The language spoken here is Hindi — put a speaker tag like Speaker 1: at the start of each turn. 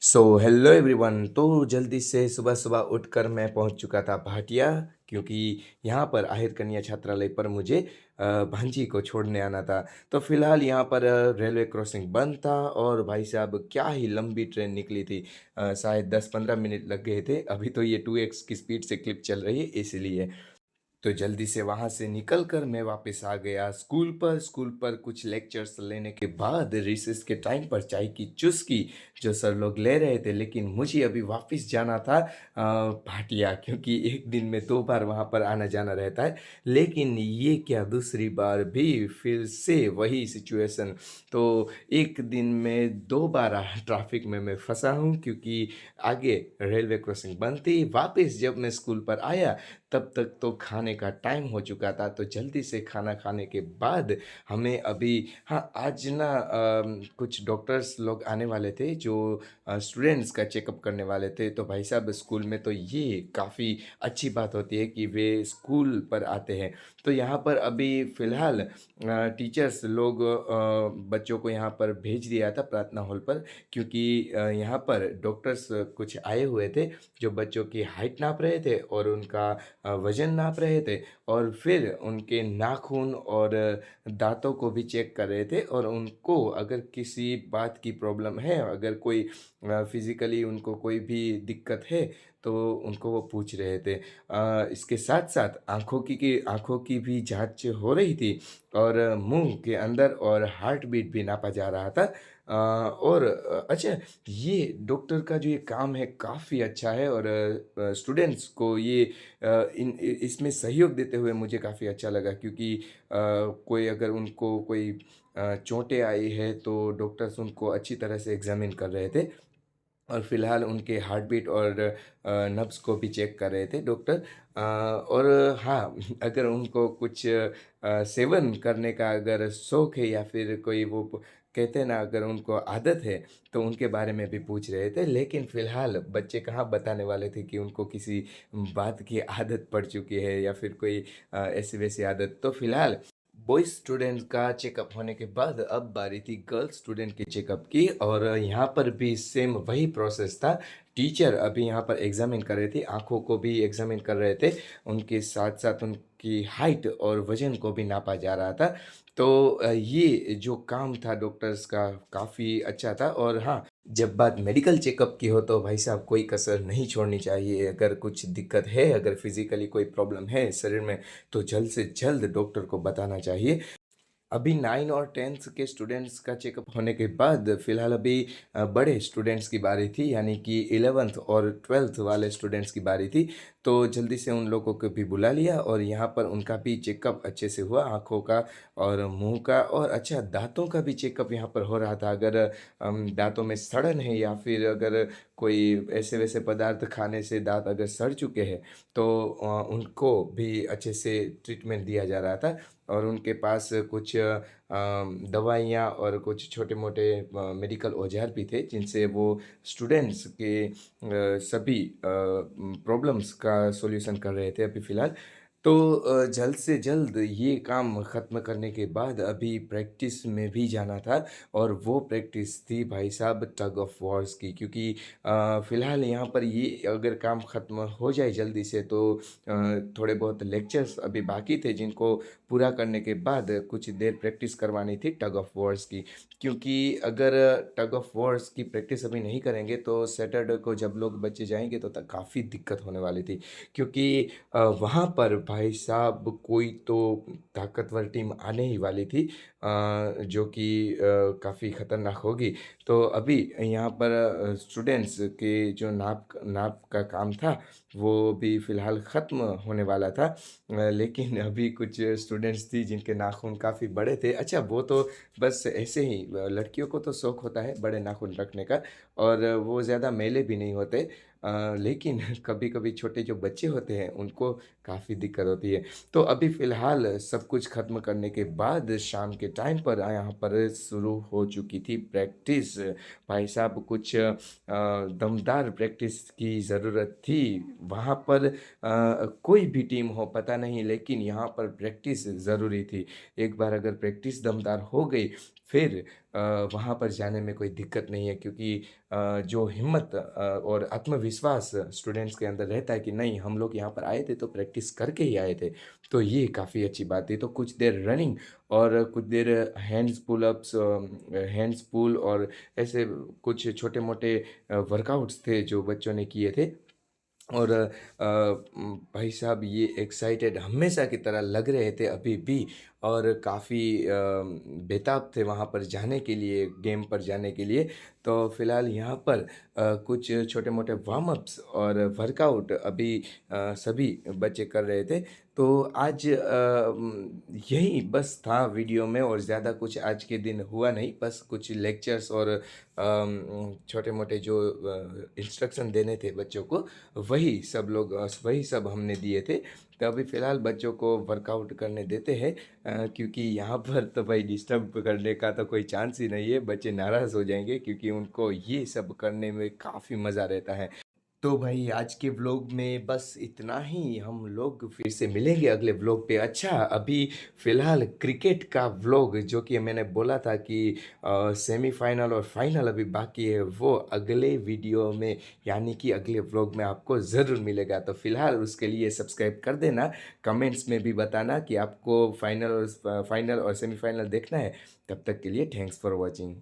Speaker 1: Hello everyone. तो जल्दी से सुबह-सुबह उठकर मैं पहुंच चुका था भाटिया, क्योंकि यहाँ पर आहिर कन्या छात्रालय पर मुझे भांजी को छोड़ने आना था। तो फ़िलहाल यहाँ पर रेलवे क्रॉसिंग बंद था और भाई साहब क्या ही लंबी ट्रेन निकली थी। शायद 10-15 मिनट लग गए थे। अभी तो ये 2x की स्पीड से क्लिप चल रही है इसलिए। तो जल्दी से वहाँ से निकल कर मैं वापस आ गया स्कूल पर कुछ लेक्चर्स लेने के बाद रिसेस के टाइम पर चाय की चुस्की जो सर लोग ले रहे थे, लेकिन मुझे अभी वापस जाना था भाटिया, क्योंकि एक दिन में 2 बार वहाँ पर आना-जाना रहता है। लेकिन ये क्या, दूसरी बार भी फिर से वही सिचुएशन। तो एक दिन में 2 बार ट्रैफ़िक में मैं फँसा हूँ, क्योंकि आगे रेलवे क्रॉसिंग बंद थी। वापस जब मैं स्कूल पर आया तब तक तो खाने का टाइम हो चुका था। तो जल्दी से खाना खाने के बाद हमें अभी, हाँ, आज ना कुछ डॉक्टर्स लोग आने वाले थे जो स्टूडेंट्स का चेकअप करने वाले थे। तो भाई साहब स्कूल में तो ये काफ़ी अच्छी बात होती है कि वे स्कूल पर आते हैं। तो यहाँ पर अभी फ़िलहाल टीचर्स लोग बच्चों को यहाँ पर भेज दिया था प्रार्थना हॉल पर, क्योंकि यहाँ पर डॉक्टर्स कुछ आए हुए थे जो बच्चों की हाइट नाप रहे थे और उनका वज़न नाप रहे थे, और फिर उनके नाखून और दाँतों को भी चेक कर रहे थे, और उनको अगर किसी बात की प्रॉब्लम है, अगर कोई फ़िज़िकली उनको कोई भी दिक्कत है, तो उनको वो पूछ रहे थे। इसके साथ-साथ आँखों की भी जाँच हो रही थी, और मुँह के अंदर और हार्ट बीट भी नापा जा रहा था। और अच्छा, ये डॉक्टर का जो ये काम है काफ़ी अच्छा है, और स्टूडेंट्स को ये इसमें सहयोग देते हुए मुझे काफ़ी अच्छा लगा, क्योंकि कोई अगर उनको कोई चोटें आई है तो डॉक्टर्स उनको अच्छी तरह से एग्ज़ामिन कर रहे थे, और फ़िलहाल उनके हार्ट बीट और नब्ज़ को भी चेक कर रहे थे डॉक्टर। और हाँ, अगर उनको कुछ सेवन करने का अगर शौक है, या फिर कोई वो कहते हैं ना, अगर उनको आदत है, तो उनके बारे में भी पूछ रहे थे। लेकिन फ़िलहाल बच्चे कहाँ बताने वाले थे कि उनको किसी बात की आदत पड़ चुकी है, या फिर कोई ऐसी-वैसी आदत। तो फ़िलहाल बॉयज़ स्टूडेंट का चेकअप होने के बाद अब बारी थी गर्ल्स स्टूडेंट के चेकअप की, और यहाँ पर भी सेम वही प्रोसेस था। टीचर अभी यहाँ पर एग्ज़ामिन कर रहे थे, आँखों को भी एग्ज़ामिन कर रहे थे, उनके साथ-साथ उनकी हाइट और वज़न को भी नापा जा रहा था। तो ये जो काम था डॉक्टर्स का काफ़ी अच्छा था। और हाँ, जब बात मेडिकल चेकअप की हो तो भाई साहब कोई कसर नहीं छोड़नी चाहिए। अगर कुछ दिक्कत है, अगर फ़िज़िकली कोई प्रॉब्लम है शरीर में, तो जल्द से जल्द डॉक्टर को बताना चाहिए। अभी 9 और 10th के स्टूडेंट्स का चेकअप होने के बाद फ़िलहाल अभी बड़े स्टूडेंट्स की बारी थी, यानी कि 11th और 12th वाले स्टूडेंट्स की बारी थी। तो जल्दी से उन लोगों को भी बुला लिया, और यहाँ पर उनका भी चेकअप अच्छे से हुआ, आँखों का और मुँह का, और अच्छा, दाँतों का भी चेकअप यहाँ पर हो रहा था। अगर दाँतों में सड़न है, या फिर अगर कोई ऐसे-वैसे पदार्थ खाने से दाँत अगर सड़ चुके हैं, तो उनको भी अच्छे से ट्रीटमेंट दिया जा रहा था। और उनके पास कुछ दवाइयाँ और कुछ छोटे-मोटे मेडिकल औज़ार भी थे, जिनसे वो स्टूडेंट्स के सभी प्रॉब्लम्स का सॉल्यूशन कर रहे थे अभी फ़िलहाल। तो जल्द से जल्द ये काम ख़त्म करने के बाद अभी प्रैक्टिस में भी जाना था, और वो प्रैक्टिस थी भाई साहब टग ऑफ वॉर्स की, क्योंकि फ़िलहाल यहाँ पर ये अगर काम ख़त्म हो जाए जल्दी से, तो थोड़े बहुत लेक्चर्स अभी बाकी थे, जिनको पूरा करने के बाद कुछ देर प्रैक्टिस करवानी थी टग ऑफ वॉर्स की। क्योंकि अगर टग ऑफ वॉर्स की प्रैक्टिस अभी नहीं करेंगे, तो सैटरडे को जब लोग बच्चे जाएँगे तो त काफ़ी दिक्कत होने वाली थी। क्योंकि वहाँ पर भाई साहब कोई तो ताकतवर टीम आने ही वाली थी, जो कि काफ़ी ख़तरनाक होगी। तो अभी यहाँ पर स्टूडेंट्स के जो नाप नाप का काम था, वो भी फ़िलहाल ख़त्म होने वाला था। लेकिन अभी कुछ स्टूडेंट्स थी जिनके नाख़ून काफ़ी बड़े थे। अच्छा, वो तो बस ऐसे ही लड़कियों को तो शौक होता है बड़े नाख़ून रखने का, और वो ज़्यादा मैले भी नहीं होते। लेकिन कभी-कभी छोटे जो बच्चे होते हैं उनको काफ़ी दिक्कत होती है। तो अभी फ़िलहाल सब कुछ ख़त्म करने के बाद शाम के टाइम पर यहाँ पर शुरू हो चुकी थी प्रैक्टिस। भाई साहब कुछ दमदार प्रैक्टिस की ज़रूरत थी। वहाँ पर कोई भी टीम हो पता नहीं, लेकिन यहाँ पर प्रैक्टिस ज़रूरी थी। एक बार अगर प्रैक्टिस दमदार हो गई, फिर वहाँ पर जाने में कोई दिक्कत नहीं है, क्योंकि जो हिम्मत और आत्मविश्वास स्टूडेंट्स के अंदर रहता है कि नहीं, हम लोग यहाँ पर आए थे तो प्रैक्टिस करके ही आए थे, तो ये काफ़ी अच्छी बात है। तो कुछ देर रनिंग और कुछ देर हैंड्स पुल अप्स, हैंड्स पुल और ऐसे कुछ छोटे मोटे वर्कआउट्स थे जो बच्चों ने किए थे। और भाई साहब ये एक्साइटेड हमेशा की तरह लग रहे थे अभी भी, और काफ़ी बेताब थे वहाँ पर जाने के लिए, गेम पर जाने के लिए। तो फ़िलहाल यहाँ पर कुछ छोटे मोटे वार्म अप्स और वर्कआउट अभी सभी बच्चे कर रहे थे। तो आज यही बस था वीडियो में, और ज़्यादा कुछ आज के दिन हुआ नहीं, बस कुछ लेक्चर्स और छोटे मोटे जो इंस्ट्रक्शन देने थे बच्चों को, वही सब हमने दिए थे। तो अभी फ़िलहाल बच्चों को वर्कआउट करने देते हैं, क्योंकि यहाँ पर तो भाई डिस्टर्ब करने का तो कोई चांस ही नहीं है, बच्चे नाराज़ हो जाएंगे, क्योंकि उनको ये सब करने में काफ़ी मज़ा रहता है। तो भाई आज के व्लॉग में बस इतना ही, हम लोग फिर से मिलेंगे अगले व्लॉग पे। अच्छा, अभी फ़िलहाल क्रिकेट का व्लॉग जो कि मैंने बोला था कि सेमीफाइनल और फाइनल अभी बाकी है, वो अगले वीडियो में यानी कि अगले व्लॉग में आपको ज़रूर मिलेगा। तो फ़िलहाल उसके लिए सब्सक्राइब कर देना, कमेंट्स में भी बताना कि आपको फाइनल और सेमीफाइनल देखना है। तब तक के लिए थैंक्स फॉर वॉचिंग।